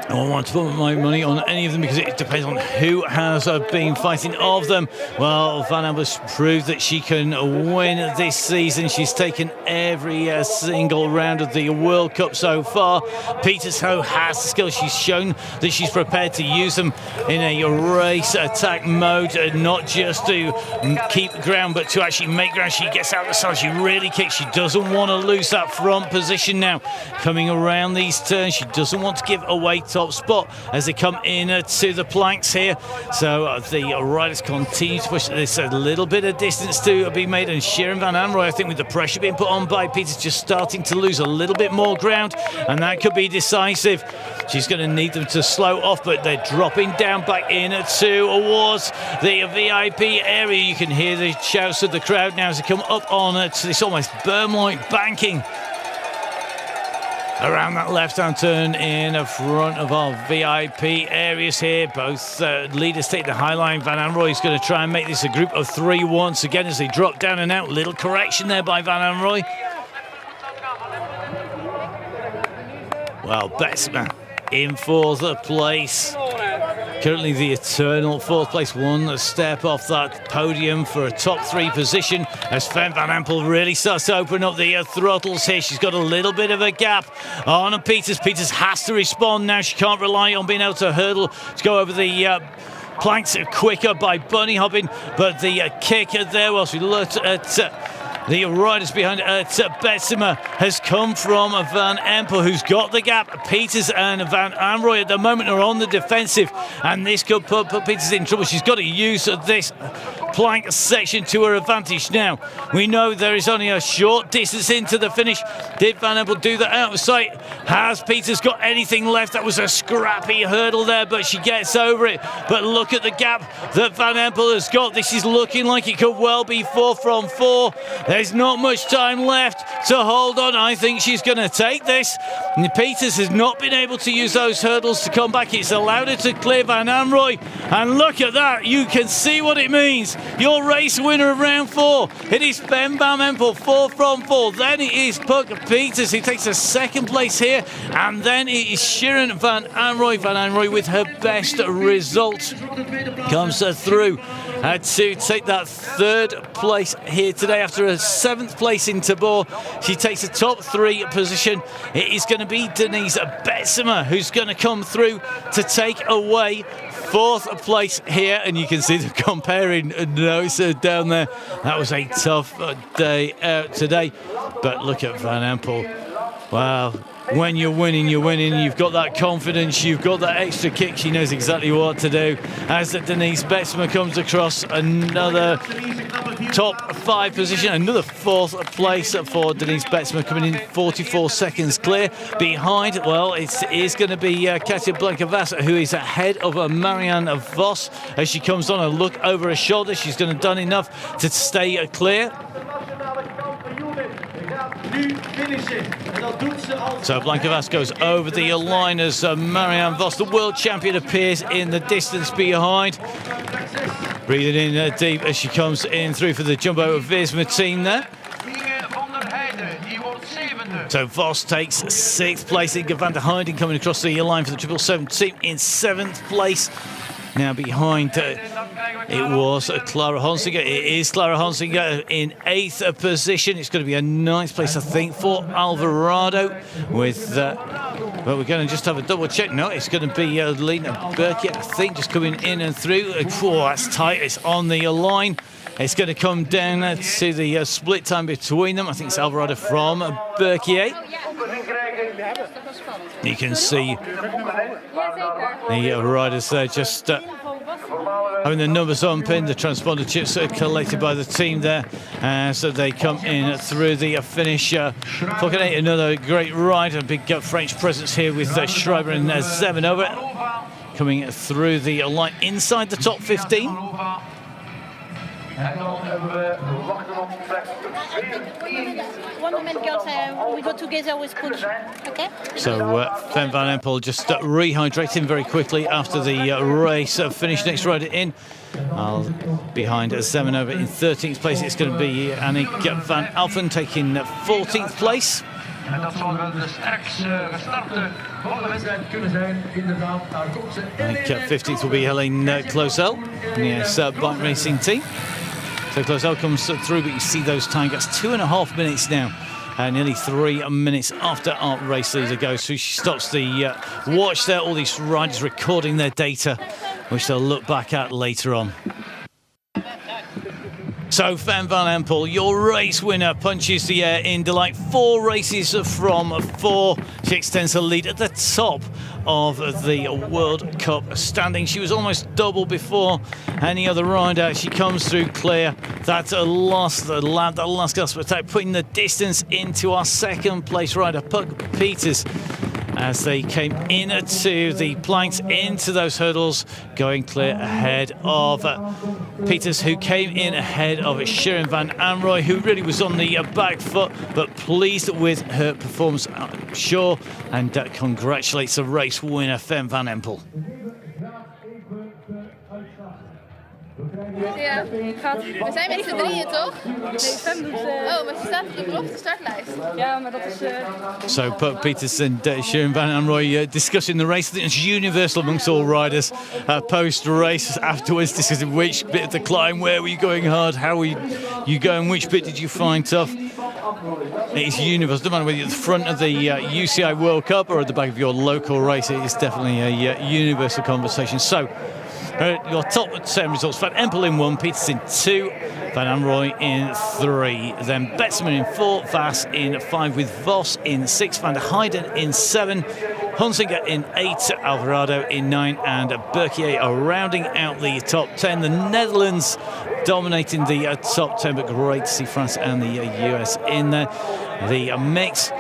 I don't want to put my money on any of them because it depends on who has been fighting of them. Well, Van Empel proved that she can win this season. She's taken every single round of the World Cup so far. Peters has the skills. She's shown that she's prepared to use them in a race attack mode, not just to keep ground, but to actually make ground. She gets out the side. She really kicks. She doesn't want to lose that front position now. Coming around these turns, she doesn't want to give away top spot as they come in to the planks here. So the riders continue to push. There's a little bit of distance to be made, and Sharon Van Anrooy, I think, with the pressure being put on by Peters, just starting to lose a little bit more ground, and that could be decisive. She's going to need them to slow off, but they're dropping down back in towards the VIP area. You can hear the shouts of the crowd now as they come up on to this almost berm-like banking around that left-hand turn in front of our VIP areas here. Both leaders take the high line. Van Anrooy is going to try and make this a group of 3 once again as they drop down and out. Little correction there by Van Anrooy. Well, Betsema in 4th place. Currently the eternal 4th place, 1 step off that podium for a top 3 position as Sven Van Empel really starts to open up the throttles here. She's got a little bit of a gap on Peters. Peters has to respond now. She can't rely on being able to hurdle to go over the planks quicker by bunny hopping, but the kick there, whilst we looked at the riders behind Betsema, has come from Van Empel, who's got the gap. Peters and Van Anrooy at the moment are on the defensive, and this could put Peters in trouble. She's got to use this plank section to her advantage. Now, we know there is only a short distance into the finish. Did Van Empel do that out of sight? Has Peters got anything left? That was a scrappy hurdle there, but she gets over it. But look at the gap that Van Empel has got. This is looking like it could well be 4 from 4. There's not much time left to hold on. I think she's going to take this. And Peters has not been able to use those hurdles to come back. It's allowed her to clear Van Anrooy. And look at that. You can see what it means. Your race winner of round 4. It is Ben Van Empel, 4 from 4. Then it is Puck Peters who takes a second place here. And then it is Sharon Van Anrooy. Van Anrooy with her best result comes through to take that 3rd place here today after a 7th place in Tabor. She takes a top 3 position. It is going to be Denise Betsema who's going to come through to take away 4th place here, and you can see them comparing notes down there. That was a tough day out today, but look at Van Empel. Wow. When you're winning, you're winning. You've got that confidence. You've got that extra kick. She knows exactly what to do. As Denise Betsema comes across, another top 5 position, another 4th place for Denise Betsema, coming in 44 seconds clear. Behind, well, it is going to be Katja Blanca-Vass, who is ahead of Marianne Vos as she comes on. A look over her shoulder. She's going to done enough to stay clear. So Blanca-Vass goes over the line as Marianne Vos, the world champion, appears in the distance behind. Breathing in deep as she comes in through for the Jumbo Visma team there. So Vos takes 6th place. Inge van der Heijden coming across the line for the 777 team in 7th place. Now behind it was Clara Honsinger. It is Clara Honsinger in 8th position. It's going to be a 9th place, I think, for Alvarado. With, but we're going to just have a double check. No, it's going to be Lena Burkitt, I think, just coming in and through. Oh, that's tight. It's on the line. It's going to come down to the split time between them. I think it's Alvarado from Burkitt. You can see the riders there just having the numbers unpinned, the transponder chips collected by the team there, so they come in through the finish. Falconet, another great ride, a big French presence here with Schreiber and Zemanova coming through the line inside the top 15. One moment, girls, we go together with coach, okay? So Fem Van Empel just rehydrating very quickly after the race finish. Next rider in, behind Zemanova in 13th place. It's going to be Annick van Alphen taking 14th place. I think 15th will be Helene Closel, yes, bike racing team. So Closel comes through, but you see those time gaps, 2.5 minutes now. Nearly 3 minutes after our race leader goes through. She stops the watch there, all these riders recording their data, which they'll look back at later on. So Fem Van Empel, your race winner, punches the air in delight. 4 races from 4. She extends her lead at the top of the World Cup standing. She was almost double before any other rider. She comes through clear. That last lap, that last gasp of attack, putting the distance into our 2nd place rider, Puck Peters, as they came into the planks, into those hurdles, going clear ahead of Peters, who came in ahead of Sharon Van Anrooy, who really was on the back foot, but pleased with her performance, I'm sure, and congratulates the race winner, Fem Van Empel. Ja, gaat. We zijn met z'n drieën, toch? Nee, Fem doet... Oh, maar ze staat natuurlijk op de startlijst. Ja, maar dat is... So Puck Peters and Sharon Van Anrooy discussing the race. I think it's universal amongst all riders. Post-race, afterwards, discussing which bit of the climb, where were you going hard, how were you going, which bit did you find tough. It's universal. No matter whether you're at the front of the UCI World Cup or at the back of your local race, it is definitely a universal conversation. So, your top 10 results: Van Empel in 1, Peters in 2, Van Amroy in 3, then Betzman in 4, Vass in 5 with Vos in 6, Van der Heijden in 7, Hunsinger in 8, Alvarado in 9, and Berkier are rounding out the top 10. The Netherlands dominating the top 10, but great to see France and the US in there. The mix.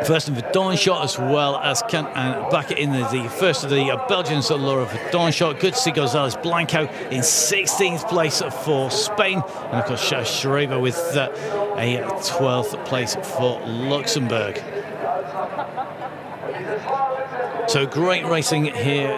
First in Verdonschot as well as Kant and back in the first of the Belgians, Laura Verdonschot. Good to see Gonzalez Blanco in 16th place for Spain. And of course, Schreiber with a 12th place for Luxembourg. So great racing here.